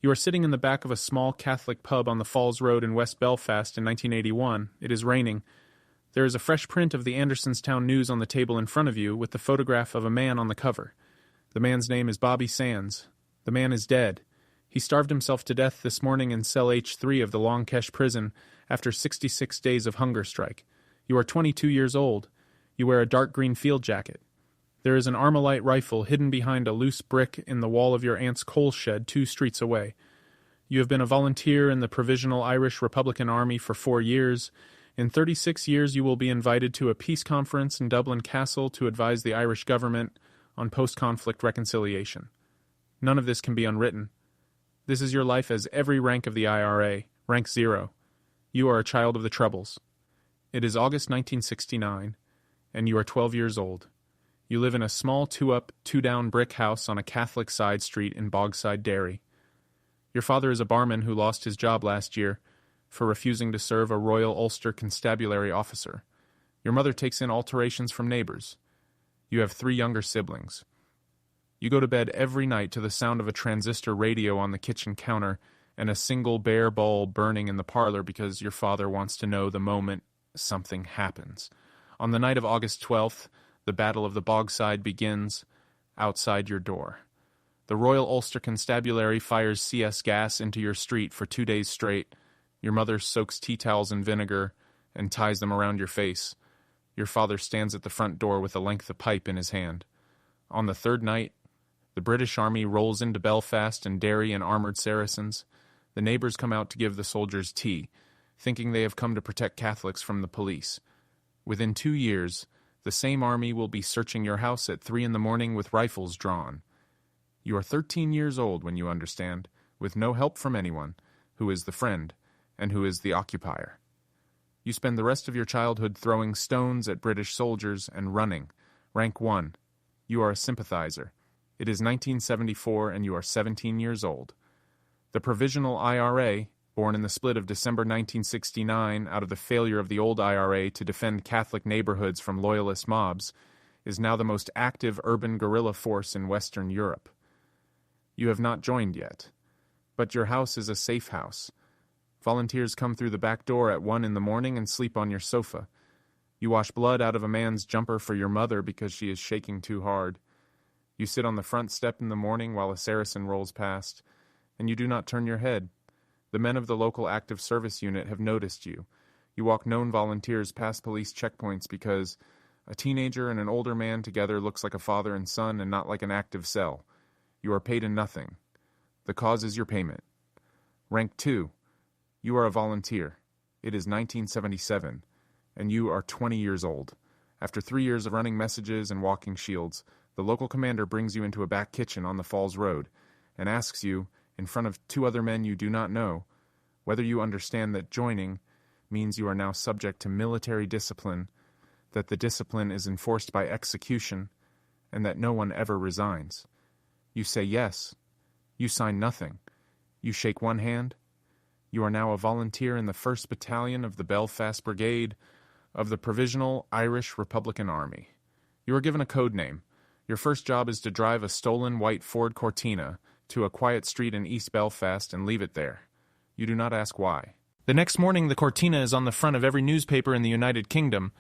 You are sitting in the back of a small Catholic pub on the Falls Road in West Belfast in 1981. It is raining. There is a fresh print of the Andersonstown News on the table in front of you with the photograph of a man on the cover. The man's name is Bobby Sands. The man is dead. He starved himself to death this morning in cell H3 of the Long Kesh prison after 66 days of hunger strike. You are 22 years old. You wear a dark green field jacket. There is an Armalite rifle hidden behind a loose brick in the wall of your aunt's coal shed 2 streets away. You have been a volunteer in the Provisional Irish Republican Army for 4 years. In 36 years you will be invited to a peace conference in Dublin Castle to advise the Irish government on post-conflict reconciliation. None of this can be unwritten. This is your life as every rank of the IRA, rank 0. You are a child of the Troubles. It is August 1969, and you are 12 years old. You live in a small 2-up, 2-down brick house on a Catholic side street in Bogside, Derry. Your father is a barman who lost his job last year for refusing to serve a Royal Ulster Constabulary officer. Your mother takes in alterations from neighbors. You have 3 younger siblings. You go to bed every night to the sound of a transistor radio on the kitchen counter and a single bare bulb burning in the parlor because your father wants to know the moment something happens. On the night of August 12th, the Battle of the Bogside begins outside your door. The Royal Ulster Constabulary fires CS gas into your street for 2 days straight. Your mother soaks tea towels in vinegar and ties them around your face. Your father stands at the front door with a length of pipe in his hand. On the 3rd night, the British Army rolls into Belfast and Derry in armored Saracens. The neighbors come out to give the soldiers tea, thinking they have come to protect Catholics from the police. Within 2 years, the same army will be searching your house at 3 a.m. with rifles drawn. You are 13 years old when you understand, with no help from anyone, who is the friend, and who is the occupier. You spend the rest of your childhood throwing stones at British soldiers and running. Rank 1. You are a sympathizer. It is 1974 and you are 17 years old. The Provisional IRA, born in the split of December 1969 out of the failure of the old IRA to defend Catholic neighborhoods from loyalist mobs, is now the most active urban guerrilla force in Western Europe. You have not joined yet, but your house is a safe house. Volunteers come through the back door at 1 a.m. and sleep on your sofa. You wash blood out of a man's jumper for your mother because she is shaking too hard. You sit on the front step in the morning while a Saracen rolls past, and you do not turn your head. The men of the local active service unit have noticed you. You walk known volunteers past police checkpoints because a teenager and an older man together looks like a father and son and not like an active cell. You are paid in nothing. The cause is your payment. Rank 2. You are a volunteer. It is 1977, and you are 20 years old. After 3 years of running messages and walking shields, the local commander brings you into a back kitchen on the Falls Road and asks you, in front of 2 other men you do not know, whether you understand that joining means you are now subject to military discipline, that the discipline is enforced by execution, and that no one ever resigns. You say yes. You sign nothing. You shake one hand. You are now a volunteer in the 1st Battalion of the Belfast Brigade of the Provisional Irish Republican Army. You are given a code name. Your first job is to drive a stolen white Ford Cortina to a quiet street in East Belfast and leave it there. You do not ask why. The next morning, the Cortina is on the front of every newspaper in the United Kingdom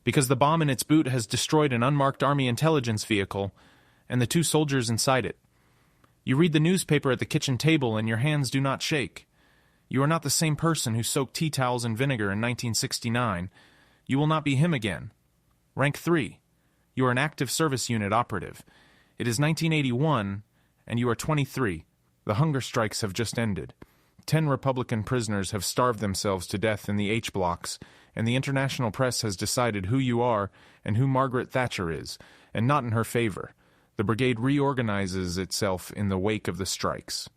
because the bomb in its boot has destroyed an unmarked Army intelligence vehicle and the 2 soldiers inside it. You read the newspaper at the kitchen table and your hands do not shake. You are not the same person who soaked tea towels in vinegar in 1969. You will not be him again. Rank 3. You are an active service unit operative. It is 1981, and you are 23. The hunger strikes have just ended. 10 Republican prisoners have starved themselves to death in the H blocks, and the international press has decided who you are and who Margaret Thatcher is, and not in her favor. The brigade reorganizes itself in the wake of the strikes.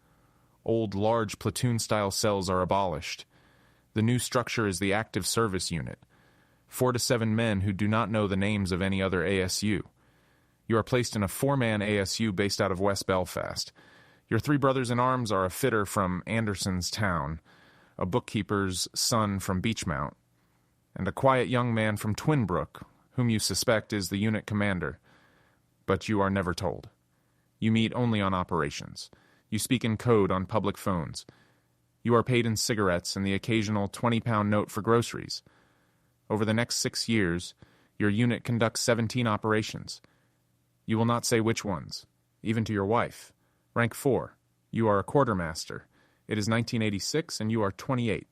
Old, large platoon-style cells are abolished. The new structure is the active service unit. 4 to 7 men who do not know the names of any other ASU. You are placed in a 4-man ASU based out of West Belfast. Your 3 brothers-in-arms are a fitter from Andersonstown, a bookkeeper's son from Beachmount, and a quiet young man from Twinbrook, whom you suspect is the unit commander. But you are never told. You meet only on operations. You speak in code on public phones. You are paid in cigarettes and the occasional 20-pound note for groceries. Over the next 6 years, your unit conducts 17 operations. You will not say which ones, even to your wife. Rank 4. You are a quartermaster. It is 1986 and you are 28.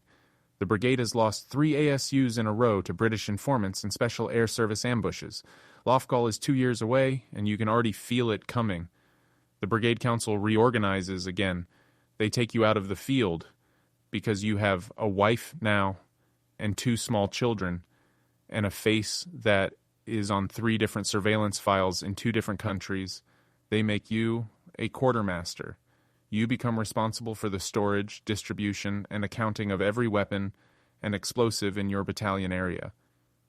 The brigade has lost 3 ASUs in a row to British informants and special air service ambushes. Lofgall is 2 years away, and you can already feel it coming. The brigade council reorganizes again. They take you out of the field because you have a wife now and 2 small children and a face that is on 3 different surveillance files in 2 different countries. They make you a quartermaster. You become responsible for the storage, distribution, and accounting of every weapon and explosive in your battalion area.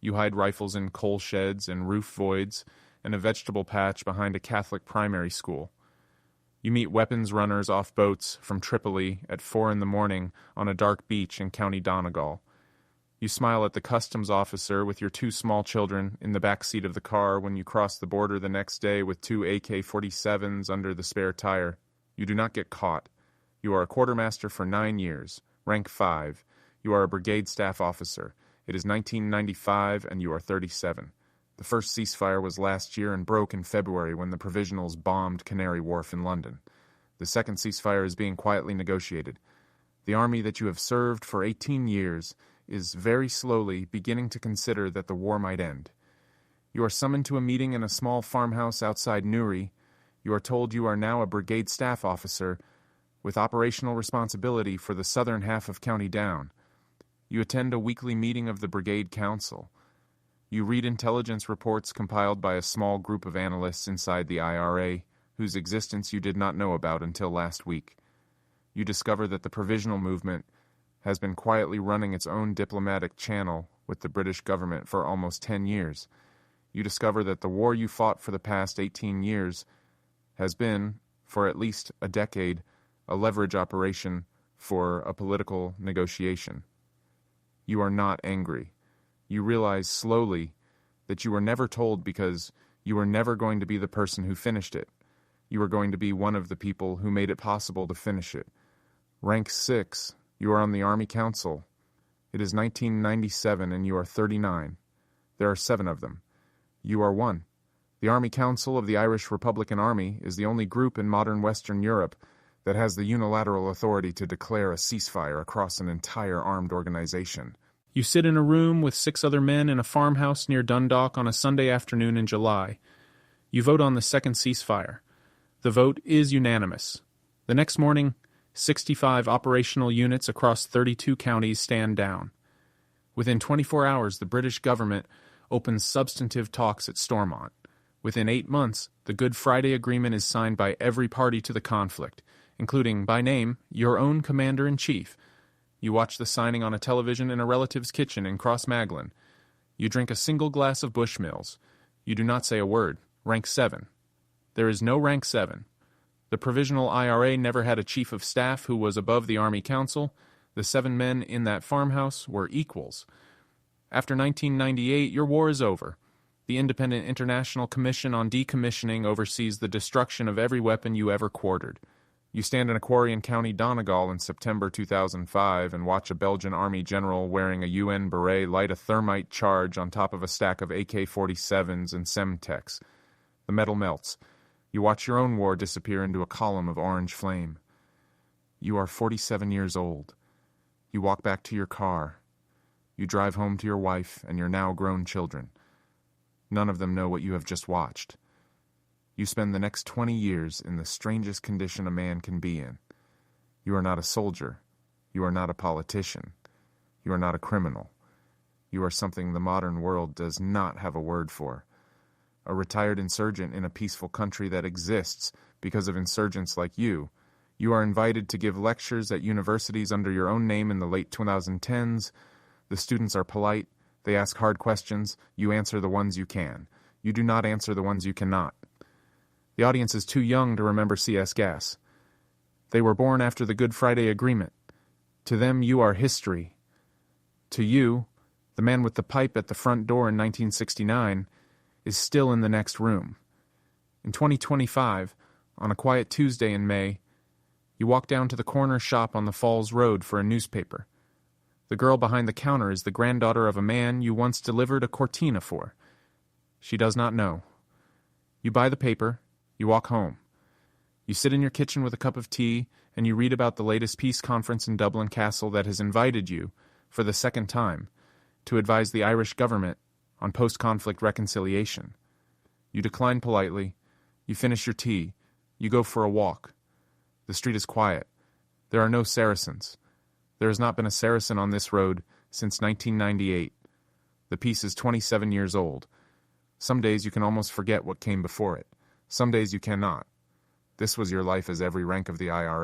You hide rifles in coal sheds and roof voids and a vegetable patch behind a Catholic primary school. You meet weapons runners off boats from Tripoli at 4 a.m. on a dark beach in County Donegal. You smile at the customs officer with your 2 small children in the back seat of the car when you cross the border the next day with 2 AK-47s under the spare tire. You do not get caught. You are a quartermaster for 9 years, rank 5. You are a brigade staff officer. It is 1995 and you are 37. The first ceasefire was last year and broke in February when the Provisionals bombed Canary Wharf in London. The second ceasefire is being quietly negotiated. The army that you have served for 18 years is very slowly beginning to consider that the war might end. You are summoned to a meeting in a small farmhouse outside Newry. You are told you are now a brigade staff officer with operational responsibility for the southern half of County Down. You attend a weekly meeting of the Brigade Council. You read intelligence reports compiled by a small group of analysts inside the IRA, whose existence you did not know about until last week. You discover that the Provisional Movement has been quietly running its own diplomatic channel with the British government for almost 10 years. You discover that the war you fought for the past 18 years has been, for at least a decade, a leverage operation for a political negotiation. You are not angry. You realize slowly that you were never told because you were never going to be the person who finished it. You were going to be one of the people who made it possible to finish it. Rank 6, you are on the Army Council. It is 1997 and you are 39. There are 7 of them. You are one. The Army Council of the Irish Republican Army is the only group in modern Western Europe that has the unilateral authority to declare a ceasefire across an entire armed organization. You sit in a room with 6 other men in a farmhouse near Dundalk on a Sunday afternoon in July. You vote on the second ceasefire. The vote is unanimous. The next morning, 65 operational units across 32 counties stand down. Within 24 hours, the British government opens substantive talks at Stormont. Within 8 months, the Good Friday Agreement is signed by every party to the conflict, including, by name, your own commander-in-chief. You watch the signing on a television in a relative's kitchen in Crossmaglen. You drink a single glass of Bushmills. You do not say a word. Rank 7. There is no rank 7. The Provisional IRA never had a chief of staff who was above the Army Council. The 7 men in that farmhouse were equals. After 1998, your war is over. The Independent International Commission on Decommissioning oversees the destruction of every weapon you ever quartered. You stand in a quarry in County Donegal in September 2005 and watch a Belgian army general wearing a UN beret light a thermite charge on top of a stack of AK-47s and Semtex. The metal melts. You watch your own war disappear into a column of orange flame. You are 47 years old. You walk back to your car. You drive home to your wife and your now grown children. None of them know what you have just watched. You spend the next 20 years in the strangest condition a man can be in. You are not a soldier. You are not a politician. You are not a criminal. You are something the modern world does not have a word for. A retired insurgent in a peaceful country that exists because of insurgents like you. You are invited to give lectures at universities under your own name in the late 2010s. The students are polite. They ask hard questions. You answer the ones you can. You do not answer the ones you cannot. The audience is too young to remember C.S. Gass. They were born after the Good Friday Agreement. To them, you are history. To you, the man with the pipe at the front door in 1969 is still in the next room. In 2025, on a quiet Tuesday in May, You walk down to the corner shop on the Falls Road for a newspaper. The girl behind the counter is the granddaughter of a man you once delivered a cortina for. She does not know. You buy the paper, you walk home. You sit in your kitchen with a cup of tea, and you read about the latest peace conference in Dublin Castle that has invited you, for the second time, to advise the Irish government on post-conflict reconciliation. You decline politely, you finish your tea, you go for a walk. The street is quiet. There are no Saracens. There has not been a Saracen on this road since 1998. The peace is 27 years old. Some days you can almost forget what came before it. Some days you cannot. This was your life as every rank of the IRA.